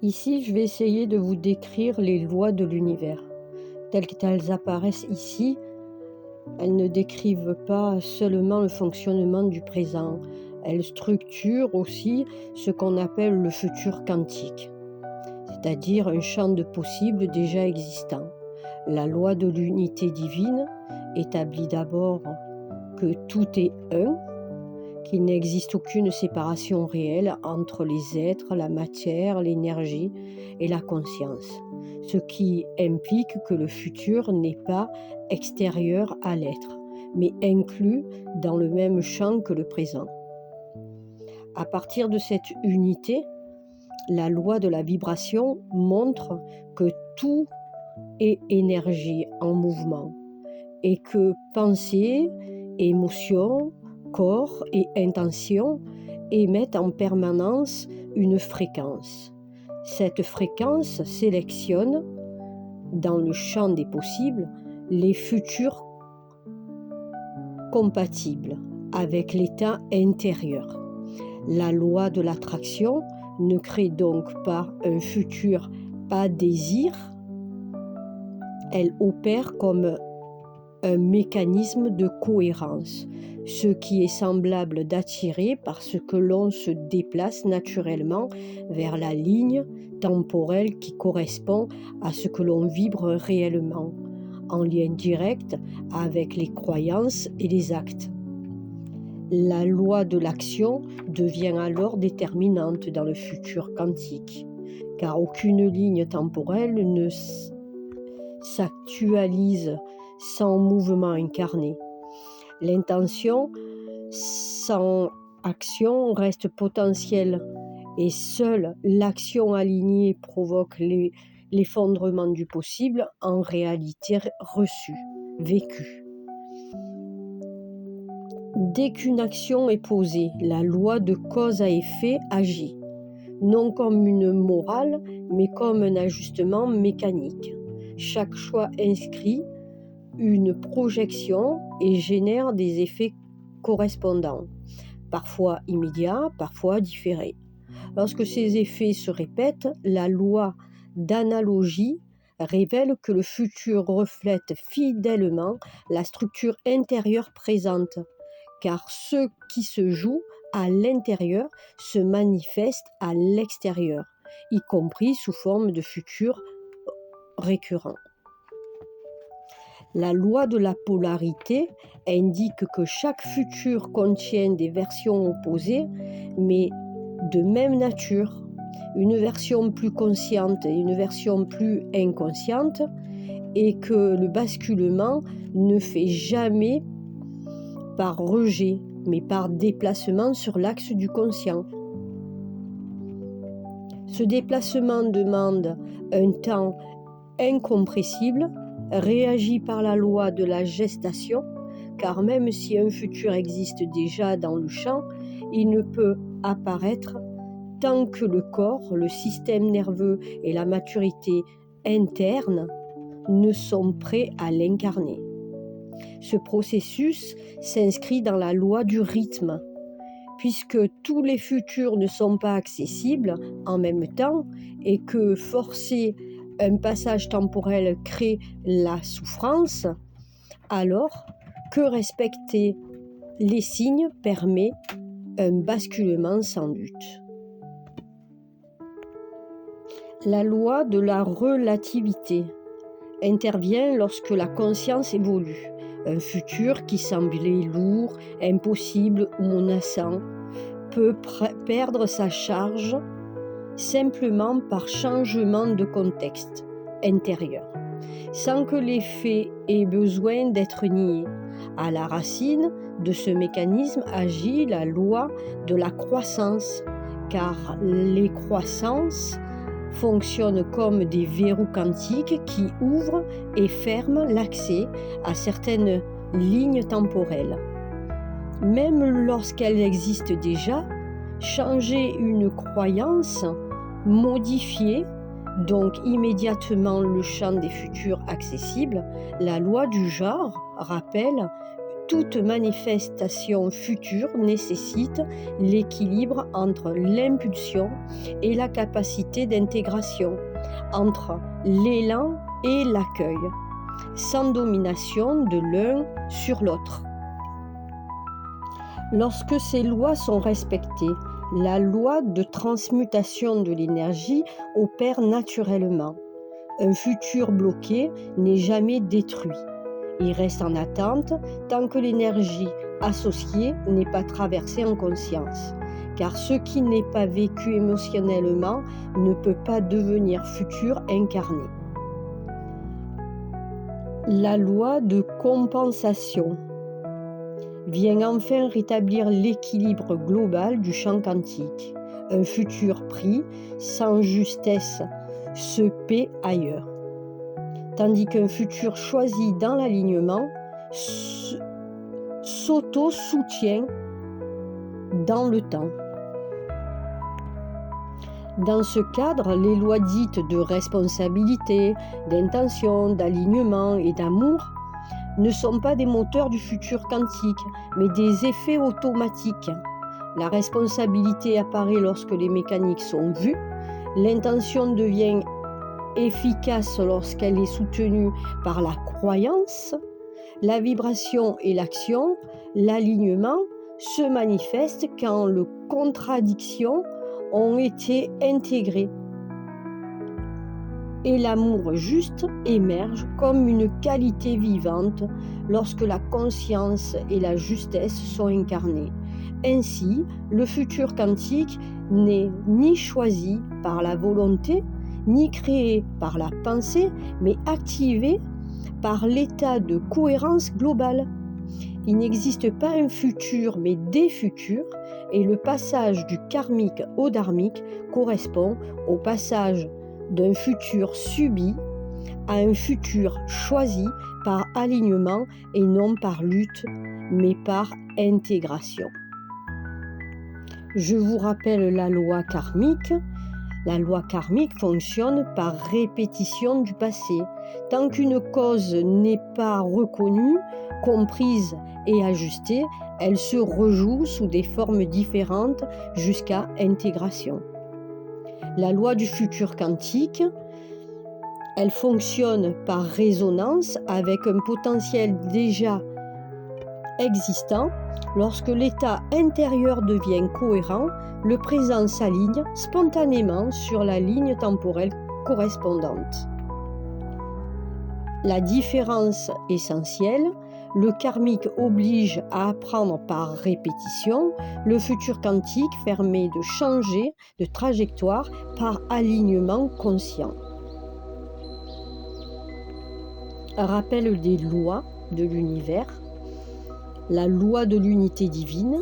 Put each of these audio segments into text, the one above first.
Ici, je vais essayer de vous décrire les lois de l'univers. Telles qu'elles apparaissent ici, elles ne décrivent pas seulement le fonctionnement du présent, elles structurent aussi ce qu'on appelle le futur quantique, c'est-à-dire un champ de possibles déjà existant. La loi de l'unité divine établit d'abord que tout est un, qu'il n'existe aucune séparation réelle entre les êtres, la matière, l'énergie et la conscience, ce qui implique que le futur n'est pas extérieur à l'être, mais inclus dans le même champ que le présent. À partir de cette unité, la loi de la vibration montre que tout est énergie en mouvement et que pensée, émotion, corps et intention émettent en permanence une fréquence. Cette fréquence sélectionne, dans le champ des possibles, les futurs compatibles avec l'état intérieur. La loi de l'attraction ne crée donc pas un futur pas désir, elle opère comme un mécanisme de cohérence, ce qui est semblable d'attirer parce que l'on se déplace naturellement vers la ligne temporelle qui correspond à ce que l'on vibre réellement, en lien direct avec les croyances et les actes. La loi de l'action devient alors déterminante dans le futur quantique, car aucune ligne temporelle ne s'actualise sans mouvement incarné. L'intention sans action reste potentielle et seule l'action alignée provoque l'effondrement du possible en réalité reçue, vécue. Dès qu'une action est posée, la loi de cause à effet agit, non comme une morale, mais comme un ajustement mécanique. Chaque choix inscrit une projection et génère des effets correspondants, parfois immédiats, parfois différés. Lorsque ces effets se répètent, la loi d'analogie révèle que le futur reflète fidèlement la structure intérieure présente, car ce qui se joue à l'intérieur se manifeste à l'extérieur, y compris sous forme de futurs récurrents. La loi de la polarité indique que chaque futur contient des versions opposées, mais de même nature, une version plus consciente et une version plus inconsciente, et que le basculement ne fait jamais par rejet, mais par déplacement sur l'axe du conscient. Ce déplacement demande un temps incompressible, réagit par la loi de la gestation, car même si un futur existe déjà dans le champ, il ne peut apparaître tant que le corps, le système nerveux et la maturité interne ne sont prêts à l'incarner. Ce processus s'inscrit dans la loi du rythme, puisque tous les futurs ne sont pas accessibles en même temps et que forcer un passage temporel crée la souffrance, alors que respecter les signes permet un basculement sans doute. La loi de la relativité intervient lorsque la conscience évolue. Un futur qui semblait lourd, impossible ou menaçant peut perdre sa charge simplement par changement de contexte intérieur, sans que les faits aient besoin d'être niés. À la racine de ce mécanisme agit la loi de la croissance, car les croissances fonctionnent comme des verrous quantiques qui ouvrent et ferment l'accès à certaines lignes temporelles. Même lorsqu'elles existent déjà, changer une croyance, modifier donc immédiatement le champ des futurs accessibles, la loi du genre rappelle toute manifestation future nécessite l'équilibre entre l'impulsion et la capacité d'intégration, entre l'élan et l'accueil, sans domination de l'un sur l'autre. Lorsque ces lois sont respectées, la loi de transmutation de l'énergie opère naturellement. Un futur bloqué n'est jamais détruit. Il reste en attente tant que l'énergie associée n'est pas traversée en conscience, car ce qui n'est pas vécu émotionnellement ne peut pas devenir futur incarné. La loi de compensation vient enfin rétablir l'équilibre global du champ quantique. Un futur pris sans justesse se paie ailleurs, tandis qu'un futur choisi dans l'alignement s'auto-soutient dans le temps. Dans ce cadre, les lois dites de responsabilité, d'intention, d'alignement et d'amour ne sont pas des moteurs du futur quantique, mais des effets automatiques. La responsabilité apparaît lorsque les mécaniques sont vues, l'intention devient efficace lorsqu'elle est soutenue par la croyance, la vibration et l'action, l'alignement se manifestent quand les contradictions ont été intégrées. Et l'amour juste émerge comme une qualité vivante lorsque la conscience et la justesse sont incarnées. Ainsi, le futur quantique n'est ni choisi par la volonté, ni créé par la pensée, mais activé par l'état de cohérence globale. Il n'existe pas un futur, mais des futurs, et le passage du karmique au dharmique correspond au passage d'un futur subi à un futur choisi par alignement et non par lutte, mais par intégration. Je vous rappelle la loi karmique. La loi karmique fonctionne par répétition du passé. Tant qu'une cause n'est pas reconnue, comprise et ajustée, elle se rejoue sous des formes différentes jusqu'à intégration. La loi du futur quantique, elle fonctionne par résonance avec un potentiel déjà existant. Lorsque l'état intérieur devient cohérent, le présent s'aligne spontanément sur la ligne temporelle correspondante. La différence essentielle, le karmique oblige à apprendre par répétition, le futur quantique permet de changer de trajectoire par alignement conscient. Un rappel des lois de l'univers, la loi de l'unité divine.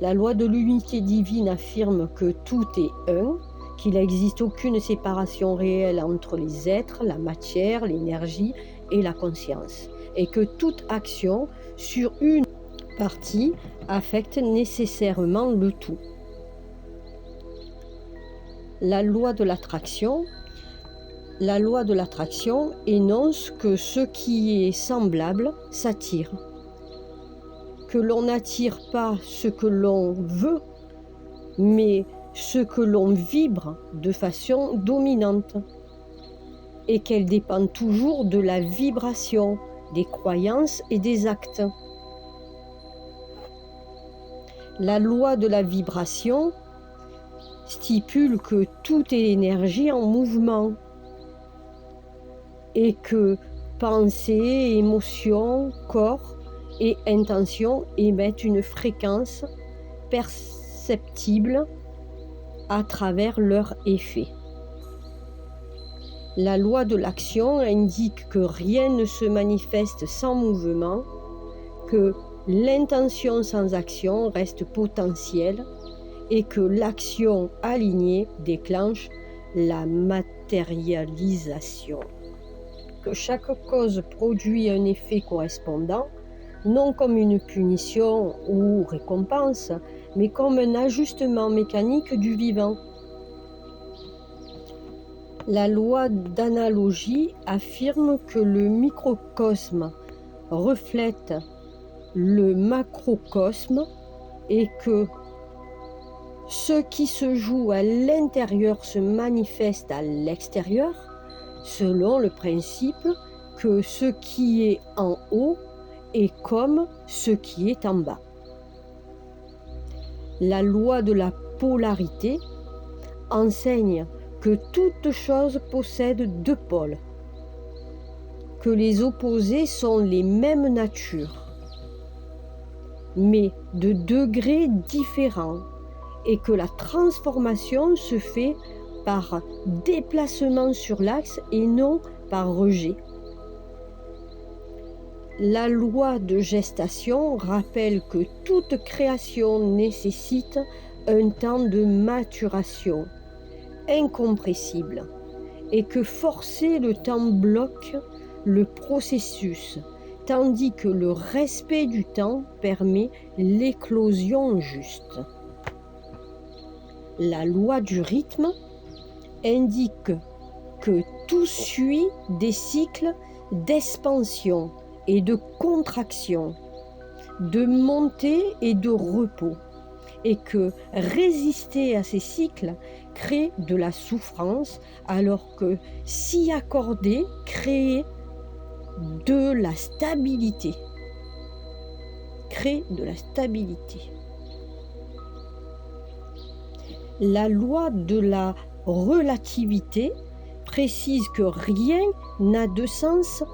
La loi de l'unité divine affirme que tout est un, qu'il n'existe aucune séparation réelle entre les êtres, la matière, l'énergie et la conscience, et que toute action sur une partie affecte nécessairement le tout. La loi de l'attraction. La loi de l'attraction énonce que ce qui est semblable s'attire, que l'on n'attire pas ce que l'on veut, mais ce que l'on vibre de façon dominante, et qu'elle dépend toujours de la vibration, des croyances et des actes. La loi de la vibration stipule que tout est énergie en mouvement et que pensée, émotion, corps et intention émettent une fréquence perceptible à travers leur effet. La loi de l'action indique que rien ne se manifeste sans mouvement, que l'intention sans action reste potentielle et que l'action alignée déclenche la matérialisation. Que chaque cause produit un effet correspondant, non comme une punition ou récompense, mais comme un ajustement mécanique du vivant. La loi d'analogie affirme que le microcosme reflète le macrocosme et que ce qui se joue à l'intérieur se manifeste à l'extérieur, selon le principe que ce qui est en haut est comme ce qui est en bas. La loi de la polarité enseigne que toute chose possède deux pôles, que les opposés sont les mêmes natures, mais de degrés différents, et que la transformation se fait par déplacement sur l'axe et non par rejet. La loi de gestation rappelle que toute création nécessite un temps de maturation incompressible et que forcer le temps bloque le processus, tandis que le respect du temps permet l'éclosion juste. La loi du rythme indique que tout suit des cycles d'expansion et de contraction, de montée et de repos, et que résister à ces cycles crée de la souffrance, alors que s'y accorder crée de la stabilité. La loi de la relativité précise que rien n'a de sens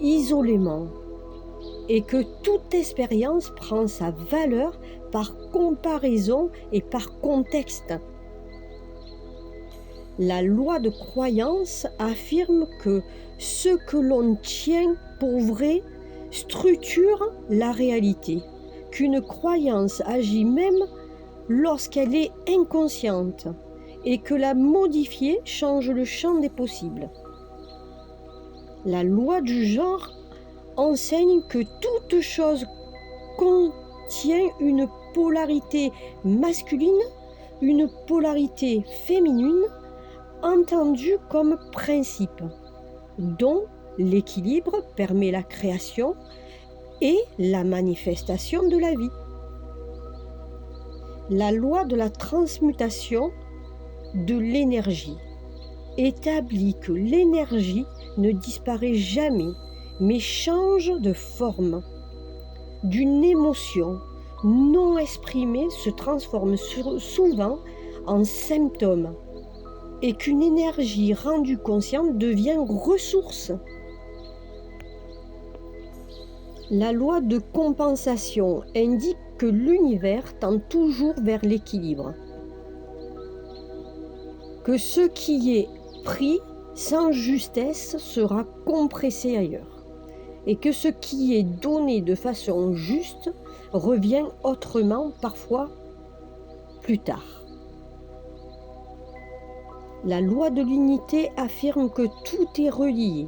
isolément et que toute expérience prend sa valeur par comparaison et par contexte. La loi de croyance affirme que ce que l'on tient pour vrai structure la réalité, qu'une croyance agit même lorsqu'elle est inconsciente et que la modifier change le champ des possibles. La loi du genre enseigne que toute chose contient une polarité masculine, une polarité féminine, entendue comme principe, dont l'équilibre permet la création et la manifestation de la vie. La loi de la transmutation de l'énergie établit que l'énergie ne disparaît jamais, mais change de forme. D'une émotion non exprimée se transforme souvent en symptôme, et qu'une énergie rendue consciente devient ressource. La loi de compensation indique que l'univers tend toujours vers l'équilibre, que ce qui est pris sans justesse sera compressé ailleurs, et que ce qui est donné de façon juste revient autrement, parfois plus tard. La loi de l'unité affirme que tout est relié,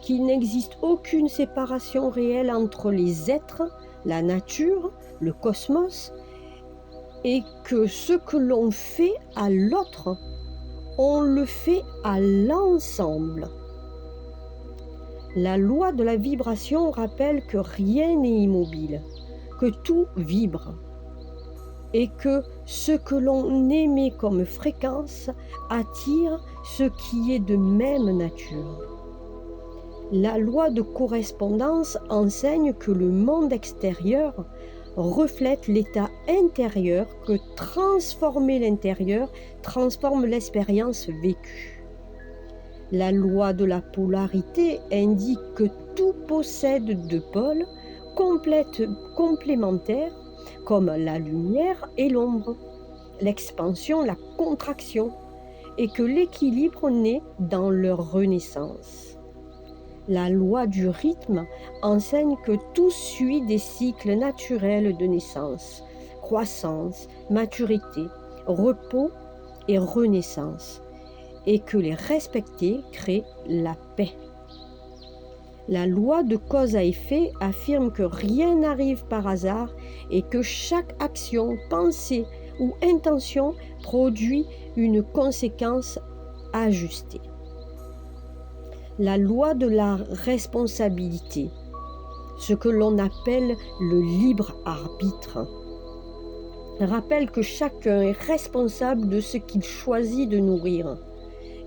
qu'il n'existe aucune séparation réelle entre les êtres, la nature, le cosmos, et que ce que l'on fait à l'autre, on le fait à l'ensemble. La loi de la vibration rappelle que rien n'est immobile, que tout vibre, et que ce que l'on émet comme fréquence attire ce qui est de même nature. La loi de correspondance enseigne que le monde extérieur reflète l'état intérieur, que transformer l'intérieur transforme l'expérience vécue. La loi de la polarité indique que tout possède deux pôles complémentaires, comme la lumière et l'ombre, l'expansion, la contraction, et que l'équilibre naît dans leur renaissance. La loi du rythme enseigne que tout suit des cycles naturels de naissance, croissance, maturité, repos et renaissance, et que les respecter crée la paix. La loi de cause à effet affirme que rien n'arrive par hasard et que chaque action, pensée ou intention produit une conséquence ajustée. La loi de la responsabilité ce que l'on appelle le libre arbitre. Rappelle que chacun est responsable de ce qu'il choisit de nourrir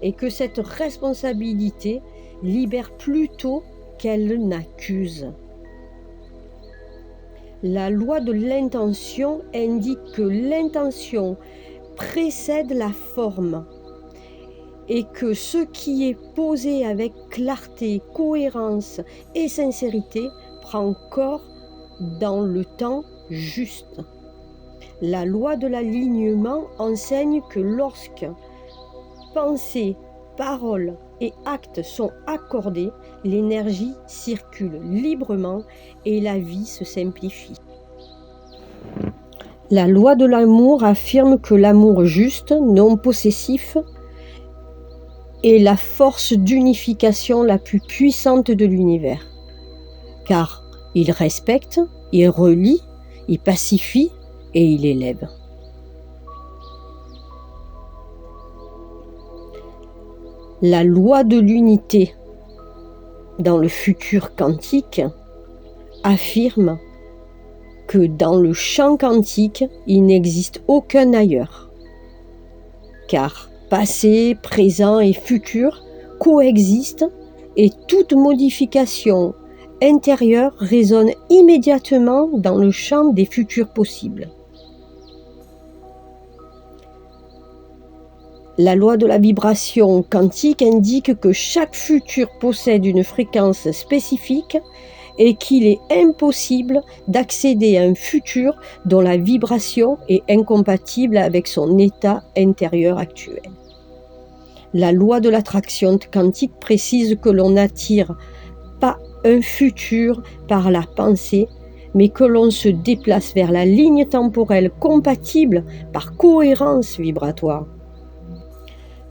et que cette responsabilité libère plutôt qu'elle n'accuse. La loi de l'intention indique que l'intention précède la forme et que ce qui est posé avec clarté, cohérence et sincérité prend corps dans le temps juste. La loi de l'alignement enseigne que lorsque pensée, parole et actes sont accordés, l'énergie circule librement et la vie se simplifie. La loi de l'amour affirme que l'amour juste, non possessif, est la force d'unification la plus puissante de l'univers, car il respecte, il relie, il pacifie et il élève. La loi de l'unité dans le futur quantique affirme que dans le champ quantique, il n'existe aucun ailleurs, car passé, présent et futur coexistent et toute modification intérieure résonne immédiatement dans le champ des futurs possibles. La loi de la vibration quantique indique que chaque futur possède une fréquence spécifique et qu'il est impossible d'accéder à un futur dont la vibration est incompatible avec son état intérieur actuel. La loi de l'attraction quantique précise que l'on n'attire pas un futur par la pensée, mais que l'on se déplace vers la ligne temporelle compatible par cohérence vibratoire.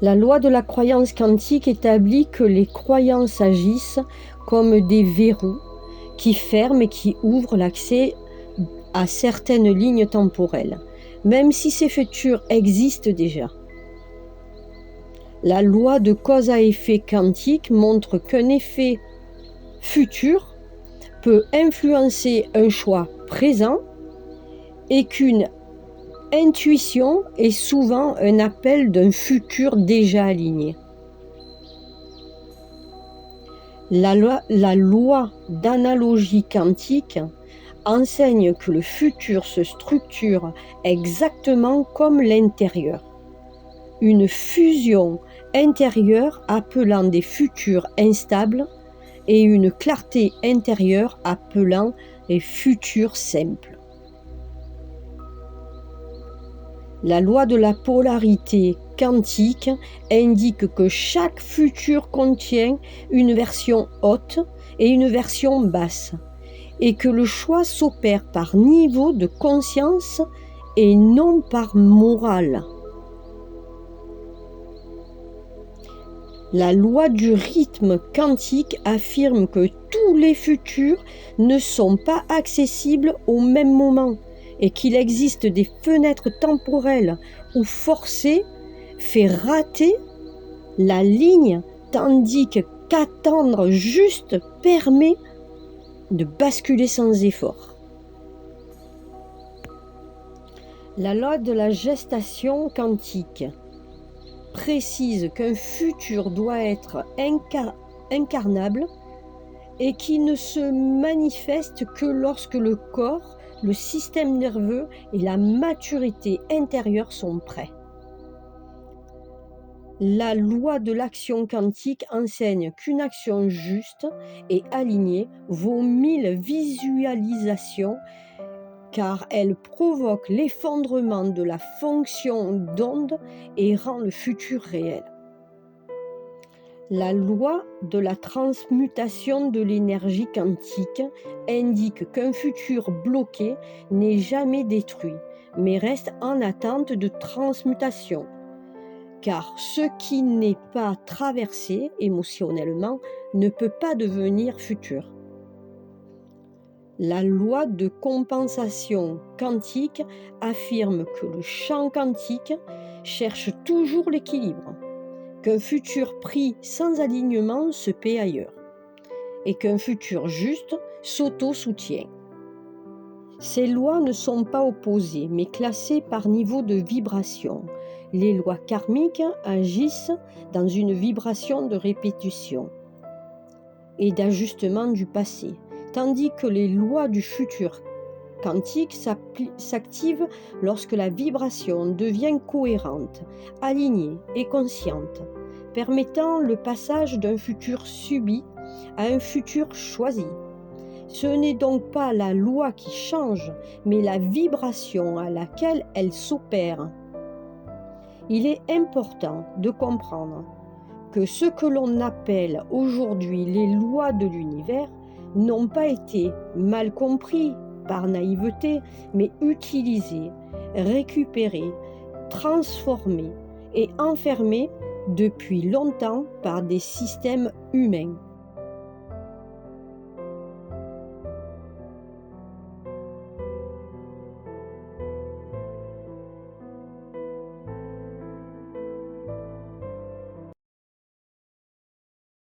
La loi de la croyance quantique établit que les croyances agissent comme des verrous qui ferment et qui ouvrent l'accès à certaines lignes temporelles, même si ces futurs existent déjà. La loi de cause à effet quantique montre qu'un effet futur peut influencer un choix présent et qu'une intuition est souvent un appel d'un futur déjà aligné. La loi d'analogie quantique enseigne que le futur se structure exactement comme l'intérieur. Une fusion intérieure appelant des futurs instables et une clarté intérieure appelant les futurs simples. La loi de la polarité quantique indique que chaque futur contient une version haute et une version basse, et que le choix s'opère par niveau de conscience et non par morale. La loi du rythme quantique affirme que tous les futurs ne sont pas accessibles au même moment et qu'il existe des fenêtres temporelles où forcer fait rater la ligne tandis qu'attendre juste permet de basculer sans effort. La loi de la gestation quantique précise qu'un futur doit être incarnable et qu'il ne se manifeste que lorsque le corps, le système nerveux et la maturité intérieure sont prêts. La loi de l'action quantique enseigne qu'une action juste et alignée vaut 1000 visualisations car elle provoque l'effondrement de la fonction d'onde et rend le futur réel. La loi de la transmutation de l'énergie quantique indique qu'un futur bloqué n'est jamais détruit, mais reste en attente de transmutation, car ce qui n'est pas traversé émotionnellement ne peut pas devenir futur. La loi de compensation quantique affirme que le champ quantique cherche toujours l'équilibre, qu'un futur pris sans alignement se paie ailleurs, et qu'un futur juste s'auto-soutient. Ces lois ne sont pas opposées, mais classées par niveau de vibration. Les lois karmiques agissent dans une vibration de répétition et d'ajustement du passé, tandis que les lois du futur quantique s'activent lorsque la vibration devient cohérente, alignée et consciente, permettant le passage d'un futur subi à un futur choisi. Ce n'est donc pas la loi qui change, mais la vibration à laquelle elle s'opère. Il est important de comprendre que ce que l'on appelle aujourd'hui les lois de l'univers n'ont pas été mal compris par naïveté, mais utilisés, récupérés, transformés et enfermés depuis longtemps par des systèmes humains.